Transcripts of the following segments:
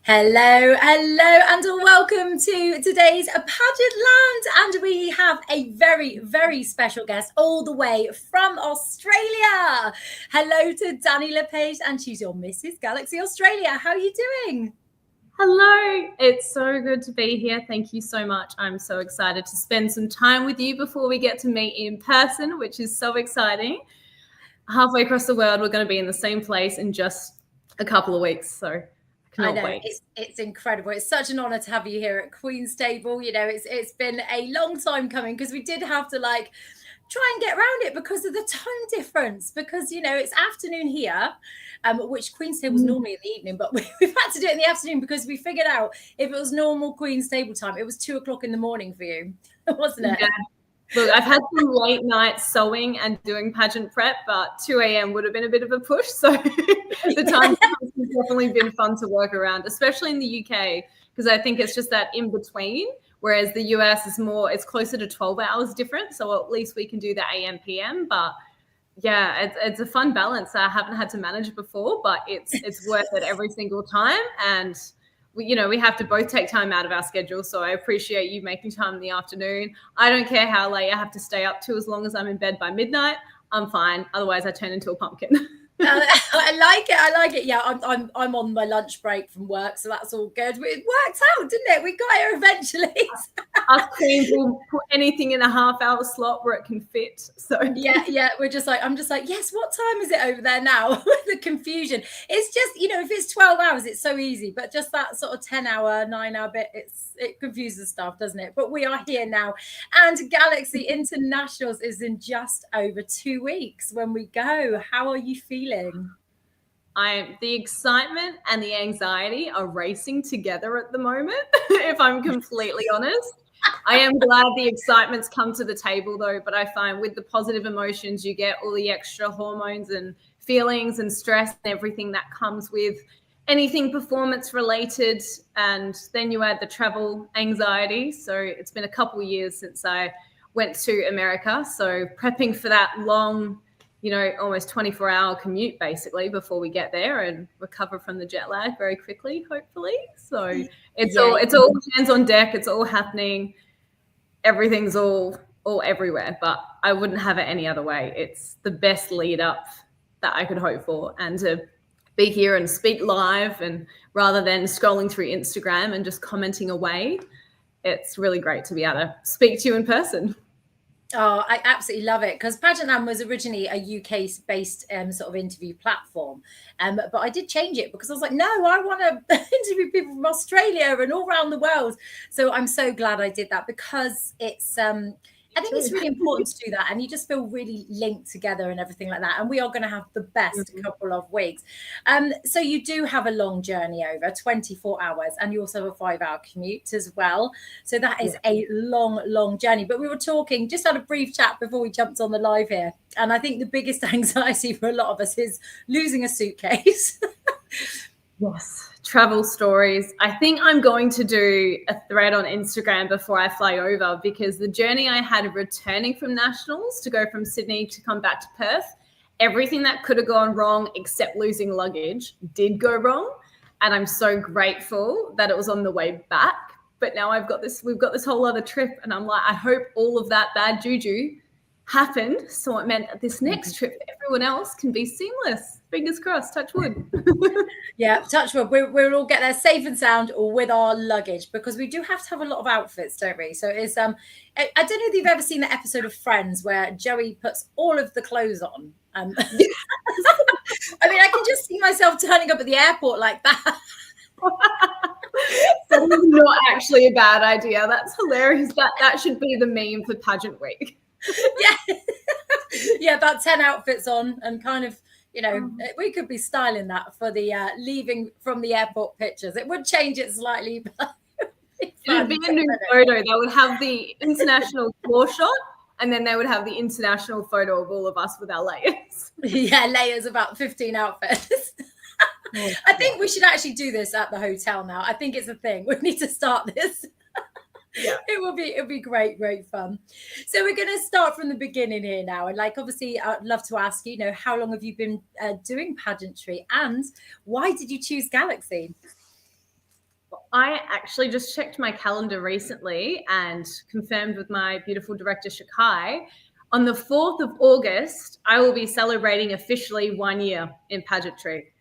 Hello, and welcome to today's Pageant Land. And we have a very, very special guest all the way from Australia. Hello to Danni LePage, and she's your Mrs. Galaxy Australia. How are you doing? Hello, it's so good to be here. Thank you so much. I'm so excited to spend some time with you before we get to meet in person, which is so exciting. Halfway across the world, we're going to be in the same place in just a couple of weeks. So I know it's incredible. It's such an honor to have you here at Queen's Table. You know, it's been a long time coming because we did have to try and get around it because of the time difference. Because it's afternoon here, which Queen's Table was normally in the evening, but we've had to do it in the afternoon because we figured out if it was normal Queen's Table time, it was 2:00 in the morning for you, wasn't it? Yeah. Look, I've had some late nights sewing and doing pageant prep, but 2 a.m. would have been a bit of a push. So the time has definitely been fun to work around, especially in the UK, because I think it's just that in between, whereas the US is it's closer to 12 hours different. So at least we can do the AM, PM. But yeah, it's a fun balance I haven't had to manage before, but it's worth it every single time. And we have to both take time out of our schedule. So I appreciate you making time in the afternoon. I don't care how late I have to stay up to, as long as I'm in bed by midnight, I'm fine. Otherwise I turn into a pumpkin. I like it. Yeah, I'm on my lunch break from work, so that's all good. It worked out, didn't it? We got here eventually. Us queens will put anything in a half-hour slot where it can fit. So yeah, I'm just like, yes. What time is it over there now? The confusion. It's just if it's 12 hours, it's so easy, but just that sort of 10-hour, 9-hour bit, it confuses stuff, doesn't it? But we are here now, and Galaxy Internationals is in just over 2 weeks when we go. How are you feeling? The excitement and the anxiety are racing together at the moment, if I'm completely honest. I am glad the excitement's come to the table, though, but I find with the positive emotions, you get all the extra hormones and feelings and stress and everything that comes with anything performance related. And then you add the travel anxiety. So it's been a couple of years since I went to America. So prepping for that long, almost 24-hour commute basically before we get there and recover from the jet lag very quickly, hopefully. So it's all hands on deck. It's all happening. Everything's all everywhere, but I wouldn't have it any other way. It's the best lead up that I could hope for. And to be here and speak live, and rather than scrolling through Instagram and just commenting away, it's really great to be able to speak to you in person. Oh, I absolutely love it, because Pageant Land was originally a UK-based sort of interview platform, but I did change it because I was like, no, I want to interview people from Australia and all around the world. So I'm so glad I did that, because it's I think it's really important to do that, and you just feel really linked together and everything like that. And we are going to have the best couple of weeks. So you do have a long journey over 24 hours, and you also have a 5-hour commute as well. So that is a long journey. But we were talking, just had a brief chat before we jumped on the live here. And I think the biggest anxiety for a lot of us is losing a suitcase. Yes. Travel stories. I think I'm going to do a thread on Instagram before I fly over, because the journey I had returning from nationals to go from Sydney to come back to Perth, everything that could have gone wrong except losing luggage did go wrong. And I'm so grateful that it was on the way back. But now we've got this whole other trip, and I'm like, I hope all of that bad juju happened, so it meant that this next trip for everyone else can be seamless. Fingers crossed, touch wood. Yeah, touch wood. We'll all get there safe and sound, or with our luggage, because we do have to have a lot of outfits, don't we? So it's I don't know if you've ever seen the episode of Friends where Joey puts all of the clothes on. I mean, I can just see myself turning up at the airport like that. That is not actually a bad idea. That's hilarious. That should be the meme for pageant week. Yeah, about 10 outfits on, and kind of, we could be styling that for the leaving from the airport pictures. It would change it slightly, but it'd be a new photo. They would have the international floor shot, and then they would have the international photo of all of us with our layers. Yeah, layers, about 15 outfits. I think we should actually do this at the hotel now. I think it's a thing. We need to start this. Yeah, it'll be great fun. So we're going to start from the beginning here now, and obviously I'd love to ask you, how long have you been doing pageantry, and why did you choose Galaxy? I actually just checked my calendar recently and confirmed with my beautiful director, Shakai. On the 4th of August, I will be celebrating officially 1 year in pageantry.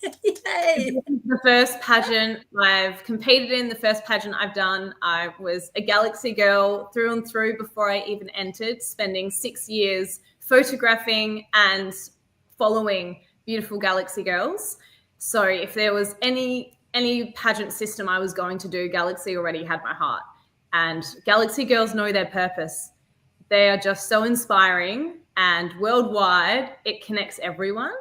Yay. The first pageant I've competed in, the first pageant I've done, I was a Galaxy girl through and through before I even entered, spending 6 years photographing and following beautiful Galaxy girls. So if there was any pageant system I was going to do, Galaxy already had my heart. And Galaxy girls know their purpose. They are just so inspiring, and worldwide, it connects everyone.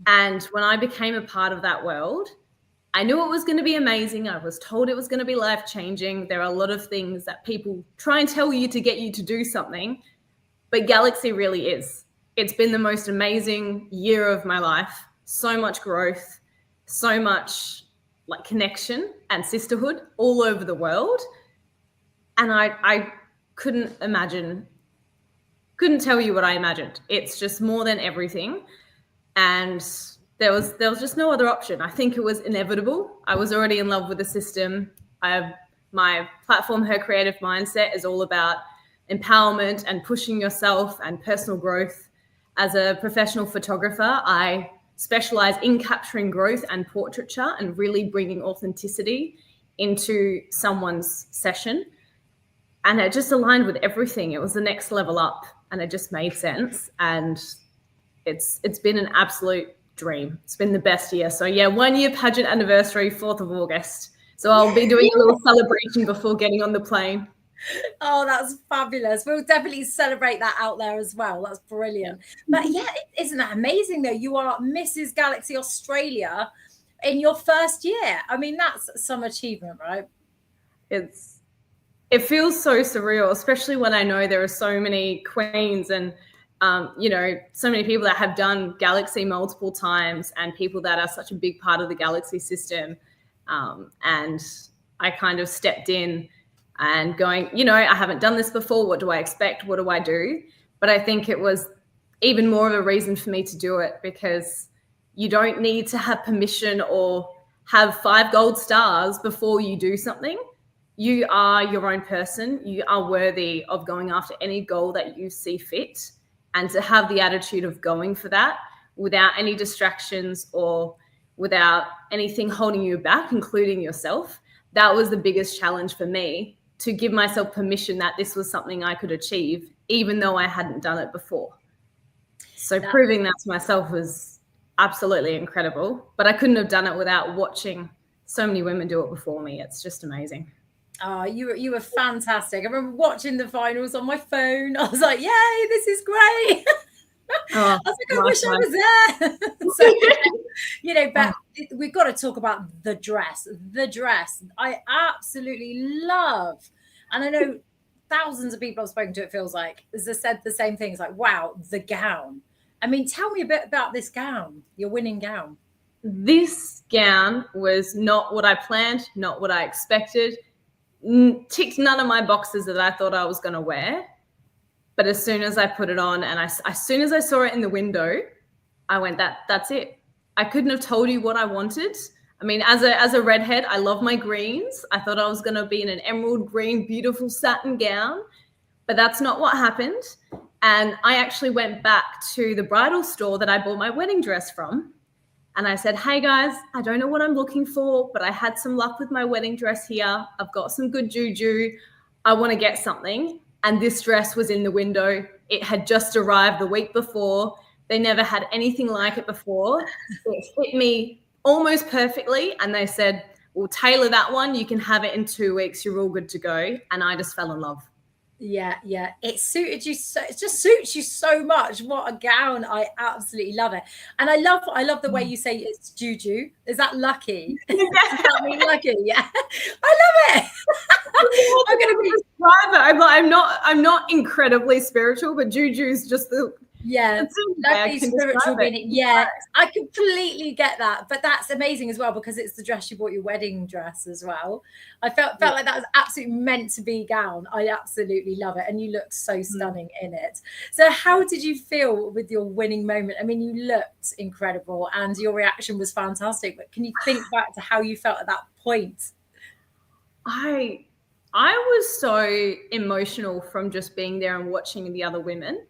And when I became a part of that world, I knew it was going to be amazing. I was told it was going to be life-changing. There are a lot of things that people try and tell you to get you to do something, but Galaxy really is. It's been the most amazing year of my life. So much growth, so much like connection and sisterhood all over the world. And I couldn't tell you what I imagined. It's just more than everything. And there was just no other option. I think it was inevitable. I was already in love with the system. My platform, Her Creative Mindset, is all about empowerment and pushing yourself and personal growth. As a professional photographer, I specialize in capturing growth and portraiture and really bringing authenticity into someone's session. And it just aligned with everything. It was the next level up, and it just made sense. And it's been an absolute dream. It's been the best year. So yeah, 1 year pageant anniversary, 4th of August. So I'll be doing a little celebration before getting on the plane. Oh, that's fabulous. We'll definitely celebrate that out there as well. That's brilliant. But yeah, isn't that amazing though? You are Mrs. Galaxy Australia in your first year. I mean, that's some achievement, right? It feels so surreal, especially when I know there are so many queens and so many people that have done Galaxy multiple times, and people that are such a big part of the Galaxy system. And I kind of stepped in and going, I haven't done this before. What do I expect? What do I do? But I think it was even more of a reason for me to do it, because you don't need to have permission or have 5 gold stars before you do something. You are your own person. You are worthy of going after any goal that you see fit. And to have the attitude of going for that without any distractions or without anything holding you back, including yourself, that was the biggest challenge for me, to give myself permission that this was something I could achieve, even though I hadn't done it before. So proving that to myself was absolutely incredible. But I couldn't have done it without watching so many women do it before me. It's just amazing. Oh, you were fantastic. I remember watching the finals on my phone. I was like, yay, this is great. I was like, I wish I was there. So, but we've got to talk about the dress. The dress I absolutely love. And I know thousands of people I've spoken to, it feels like, has said the same things, like, wow, the gown. I mean, tell me a bit about this gown, your winning gown. This gown was not what I planned, not what I expected. Ticked none of my boxes that I thought I was going to wear. But as soon as I put it on, and as soon as I saw it in the window, I went, that's it. I couldn't have told you what I wanted. I mean, as a redhead, I love my greens. I thought I was going to be in an emerald green, beautiful satin gown, but that's not what happened. And I actually went back to the bridal store that I bought my wedding dress from. And I said, hey guys, I don't know what I'm looking for, but I had some luck with my wedding dress here. I've got some good juju. I want to get something. And this dress was in the window. It had just arrived the week before. They never had anything like it before. It fit me almost perfectly. And they said, we'll tailor that one. You can have it in 2 weeks. You're all good to go. And I just fell in love. Yeah. It suited you so. It just suits you so much. What a gown! I absolutely love it, and I love the way you say it's juju. Is that lucky? Does that mean lucky? Yeah, I love it. I'm gonna be private. I'm not incredibly spiritual, but juju is just the lucky spiritual meaning. Yeah, I completely get that. But that's amazing as well, because it's the dress you bought, your wedding dress as well. I felt like that was absolutely meant to be gown. I absolutely love it, and you look so stunning in it. So how did you feel with your winning moment? I mean, you looked incredible and your reaction was fantastic, but can you think back to how you felt at that point? I was so emotional from just being there and watching the other women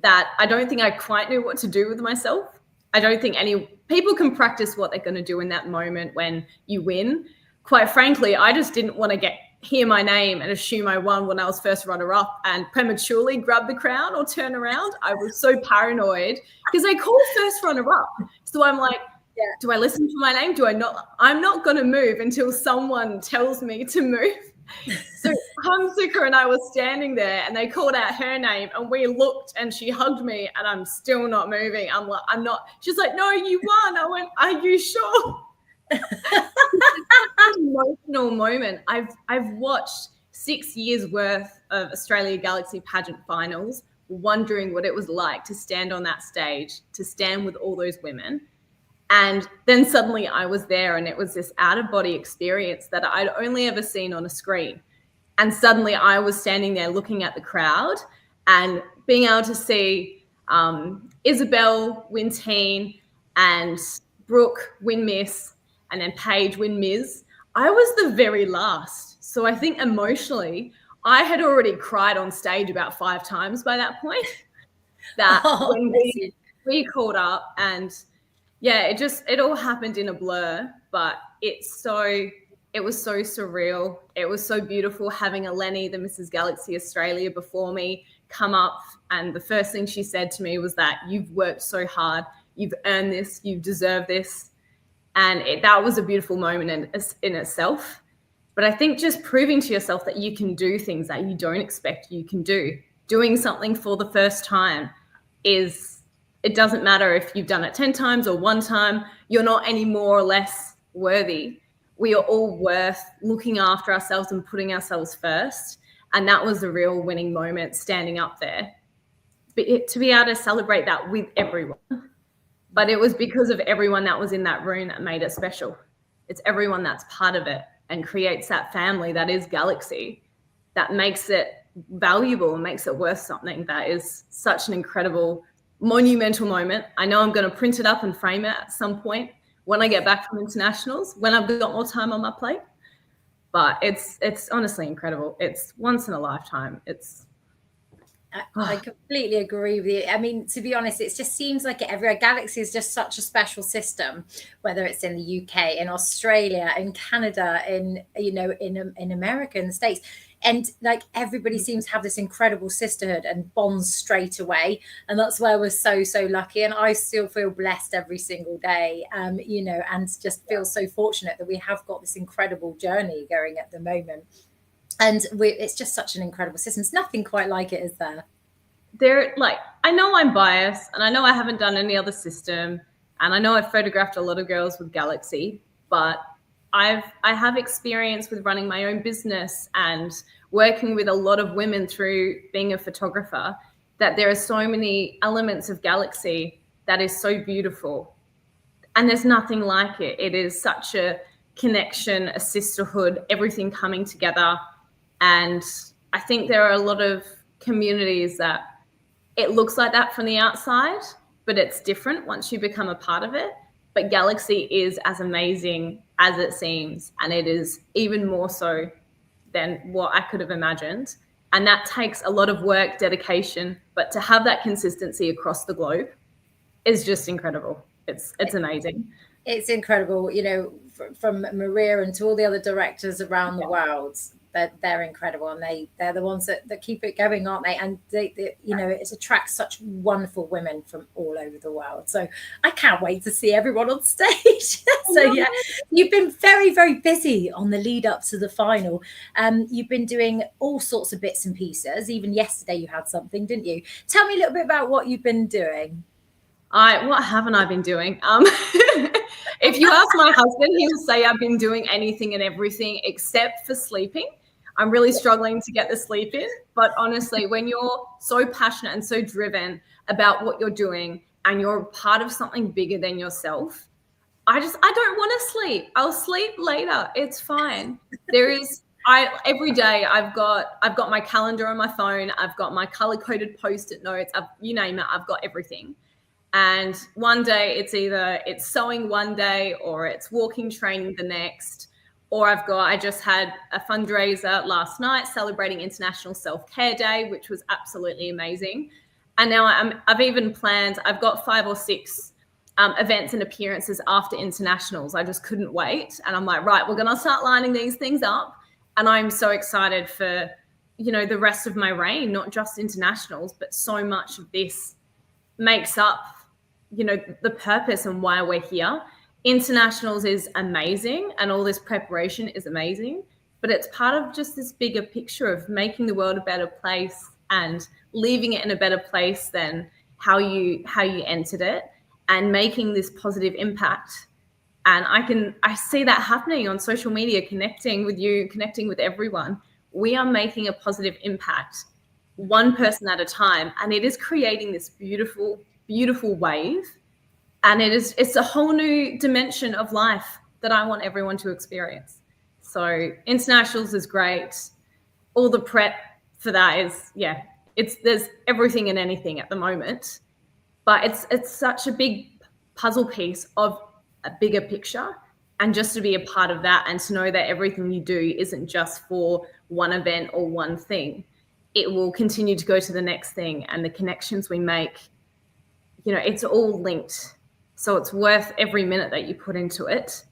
that I don't think I quite knew what to do with myself. I don't think any people can practice what they're going to do in that moment when you win. Quite frankly, I just didn't want to hear my name and assume I won when I was first runner up and prematurely grab the crown or turn around. I was so paranoid because they called first runner up. So I'm like, Yeah. do I listen for my name? Do I not? I'm not going to move until someone tells me to move. So Hamsika and I were standing there and they called out her name and we looked and she hugged me and I'm still not moving. I'm like, I'm not. She's like, no, you won. I went, are you sure? Emotional moment. I've watched 6 years worth of Australia Galaxy pageant finals, wondering what it was like to stand on that stage, to stand with all those women. And then suddenly I was there and it was this out of body experience that I'd only ever seen on a screen. And suddenly I was standing there looking at the crowd and being able to see Isabel win teen and Brooke win Miss and then Paige win Ms. I was the very last. So I think emotionally, I had already cried on stage about 5 times by that point. That when we called up and yeah, it all happened in a blur, but it was so surreal. It was so beautiful having Eleni, the Mrs. Galaxy Australia, before me come up. And the first thing she said to me was that you've worked so hard, you've earned this, you deserve this. And that was a beautiful moment in itself. But I think just proving to yourself that you can do things that you don't expect you can do, doing something for the first time it doesn't matter if you've done it 10 times or 1 time, you're not any more or less worthy. We are all worth looking after ourselves and putting ourselves first. And that was the real winning moment, standing up there. But to be able to celebrate that with everyone. But it was because of everyone that was in that room that made it special. It's everyone that's part of it and creates that family that is Galaxy, that makes it valuable and makes it worth something. That is such an incredible, monumental moment. I know I'm going to print it up and frame it at some point when I get back from internationals, when I've got more time on my plate. But it's honestly incredible. It's once in a lifetime. I completely agree with you. I mean, to be honest, it just seems like everywhere. Galaxy is just such a special system, whether it's in the UK, in Australia, in Canada, in America, in the States. And like everybody seems to have this incredible sisterhood and bonds straight away. And that's where we're so, so lucky. And I still feel blessed every single day, and just feel so fortunate that we have got this incredible journey going at the moment. And it's just such an incredible system. There's nothing quite like it, is there? I know I'm biased and I know I haven't done any other system and I know I've photographed a lot of girls with Galaxy, but I have experience with running my own business and working with a lot of women through being a photographer, that there are so many elements of Galaxy that is so beautiful. And there's nothing like it. It is such a connection, a sisterhood, everything coming together. And I think there are a lot of communities that it looks like that from the outside, but it's different once you become a part of it. But Galaxy is as amazing as it seems, and it is even more so than what I could have imagined. And that takes a lot of work, dedication, but to have that consistency across the globe is just incredible. It's amazing. It's incredible, from Maria and to all the other directors around the world. They're incredible, and they're the ones that keep it going, aren't they? And it attracts such wonderful women from all over the world. So I can't wait to see everyone on stage. So yeah, you've been very, very busy on the lead up to the final. You've been doing all sorts of bits and pieces. Even yesterday you had something, didn't you? Tell me a little bit about what you've been doing. What haven't I been doing? If you ask my husband, he'll say I've been doing anything and everything except for sleeping. I'm really struggling to get the sleep in. But honestly, when you're so passionate and so driven about what you're doing and you're part of something bigger than yourself, I don't want to sleep. I'll sleep later. It's fine. Every day I've got my calendar on my phone. I've got my color-coded Post-it notes. You name it, I've got everything. And one day it's sewing one day or it's walking training the next, or I just had a fundraiser last night celebrating International Self-Care Day, which was absolutely amazing. And now I've even planned, I've got 5 or 6 events and appearances after internationals. I just couldn't wait. And I'm like, right, we're going to start lining these things up. And I'm so excited for, the rest of my reign, not just internationals, but so much of this makes up, the purpose and why we're here. Internationals is amazing and all this preparation is amazing, but it's part of just this bigger picture of making the world a better place and leaving it in a better place than how you entered it, and making this positive impact. And I see that happening on social media, connecting with you, connecting with everyone. We are making a positive impact, one person at a time, and it is creating this beautiful, beautiful wave. And it's a whole new dimension of life that I want everyone to experience. So internationals is great. All the prep for that is, there's everything and anything at the moment, but it's such a big puzzle piece of a bigger picture. And just to be a part of that and to know that everything you do isn't just for one event or one thing, it will continue to go to the next thing, and the connections we make, it's all linked. So it's worth every minute that you put into it,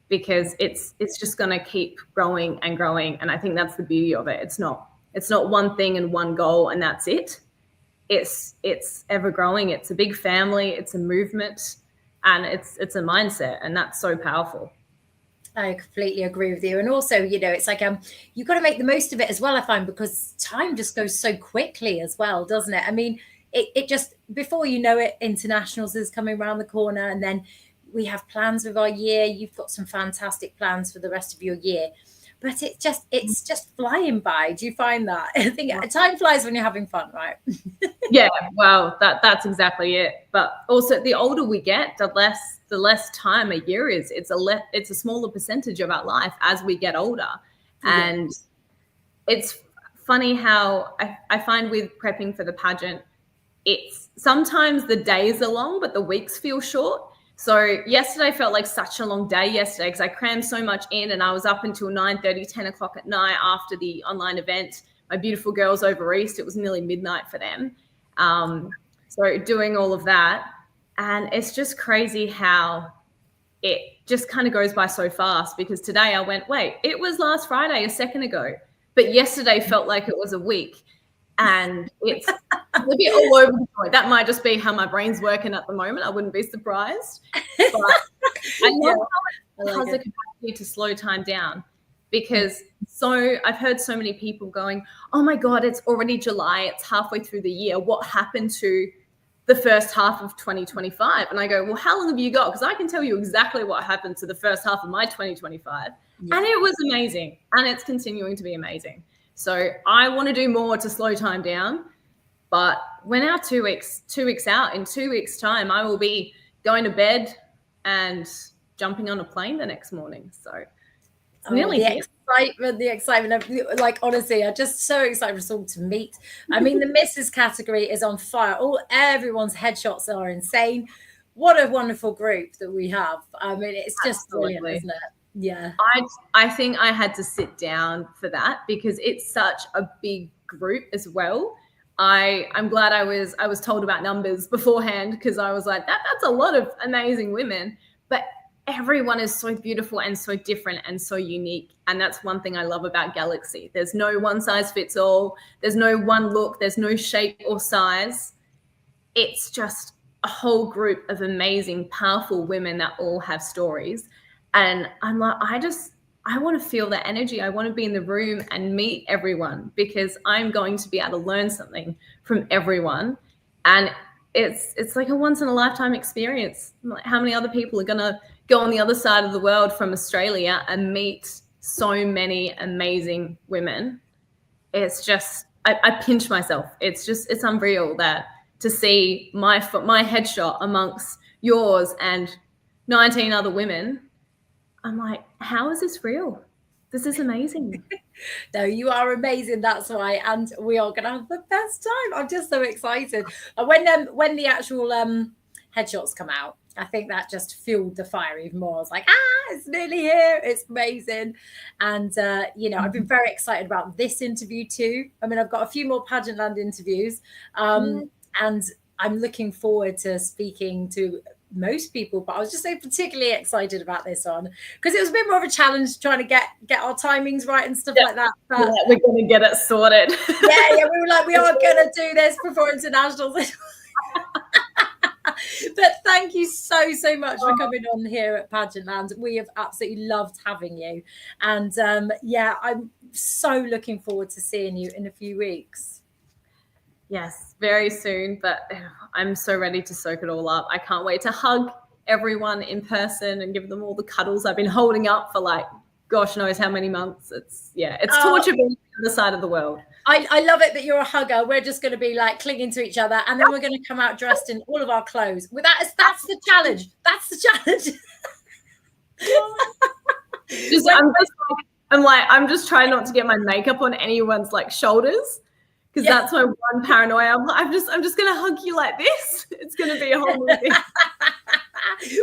because it's just going to keep growing and growing. And I think that's the beauty of it. It's not one thing and one goal and that's it. It's ever growing. It's a big family. It's a movement, and it's a mindset, and that's so powerful. I completely agree with you. And also, it's like you've got to make the most of it as well, I find, because time just goes so quickly as well, doesn't it? I mean, it just, before you know it, internationals is coming around the corner, and then we have plans with our year. You've got some fantastic plans for the rest of your year, but it's just flying by. Do you find that? I think time flies when you're having fun, right? Yeah, well, that's exactly it. But also, the older we get, the less time a year is. It's a smaller percentage of our life as we get older. And it's funny how I find with prepping for the pageant, it's sometimes the days are long, but the weeks feel short. So yesterday felt like such a long day yesterday, because I crammed so much in, and I was up until 9:30, 10 o'clock at night after the online event. My beautiful girls over East, it was nearly midnight for them. So doing all of that, and it's just crazy how it just kind of goes by so fast, because today I went, wait, it was last Friday a second ago, but yesterday felt like it was a week. And it's a bit all over the place. That might just be how my brain's working at the moment. I wouldn't be surprised. But I love how it has the capacity to slow time down, because I've heard so many people going, oh my God, it's already July. It's halfway through the year. What happened to the first half of 2025? And I go, well, how long have you got? Because I can tell you exactly what happened to the first half of my 2025. Yeah. And it was amazing. And it's continuing to be amazing. So I want to do more to slow time down. But we're now 2 weeks out. In 2 weeks' time, I will be going to bed and jumping on a plane the next morning. So it's nearly the excitement of, like, honestly, I'm just so excited for us all to meet. I mean, the Mrs. category is on fire. Everyone's headshots are insane. What a wonderful group that we have. I mean, it's just brilliant, isn't it? Yeah. I think I had to sit down for that, because it's such a big group as well. I'm glad I was told about numbers beforehand, because I was like, that's a lot of amazing women. But everyone is so beautiful and so different and so unique. And that's one thing I love about Galaxy. There's no one size fits all. There's no one look. There's no shape or size. It's just a whole group of amazing, powerful women that all have stories. And I'm like, I want to feel that energy. I want to be in the room and meet everyone, because I'm going to be able to learn something from everyone. And it's like a once in a lifetime experience. Like, how many other people are going to go on the other side of the world from Australia and meet so many amazing women? It's just, I pinch myself. It's unreal that to see my headshot amongst yours and 19 other women. I'm like, how is this real? This is amazing. No, you are amazing. That's why. And we are going to have the best time. I'm just so excited. When the actual headshots come out, I think that just fueled the fire even more. I was like, it's nearly here. It's amazing. And, I've been very excited about this interview too. I mean, I've got a few more Pageantland interviews, and I'm looking forward to speaking to most people, but I was just so particularly excited about this one because it was a bit more of a challenge trying to get our timings right and stuff like that. But we're going to get it sorted. we were like, we are going to do this before internationals. But thank you so much for coming on here at Pageantland. We have absolutely loved having you, and I'm so looking forward to seeing you in a few weeks. Yes, very soon, but I'm so ready to soak it all up. I can't wait to hug everyone in person and give them all the cuddles I've been holding up for like gosh knows how many months. It's torture being on the other side of the world. I love it that you're a hugger. We're just going to be like clinging to each other, and then we're going to come out dressed in all of our clothes. That's the challenge. That's the challenge. I'm just trying not to get my makeup on anyone's like shoulders. Because that's my one paranoia. I'm just gonna hug you like this. It's gonna be a whole new thing.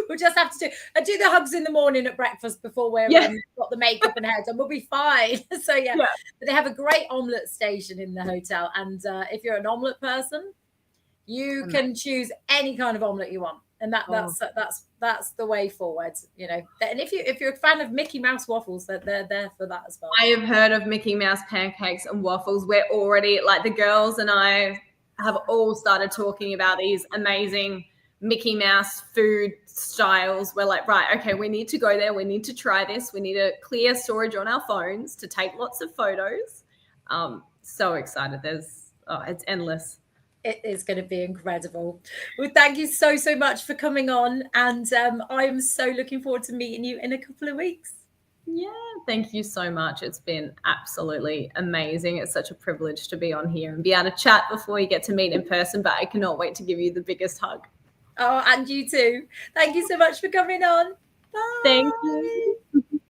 We'll just have to do the hugs in the morning at breakfast before we've got the makeup and hair done. We'll be fine. So but they have a great omelette station in the hotel, and if you're an omelette person, you can choose any kind of omelette you want, and that's the way forward. And if you're a fan of Mickey Mouse waffles, they're there for that as well. I have heard of Mickey Mouse pancakes and waffles. We're already like the girls and I have all started talking about these amazing Mickey Mouse food styles. We're like, right, okay, we need to go there. We need to try this. We need a clear storage on our phones to take lots of photos. So excited. It's endless. It is going to be incredible. Well, thank you so much for coming on. And I am so looking forward to meeting you in a couple of weeks. Yeah, thank you so much. It's been absolutely amazing. It's such a privilege to be on here and be able to chat before you get to meet in person. But I cannot wait to give you the biggest hug. Oh, and you too. Thank you so much for coming on. Bye. Thank you.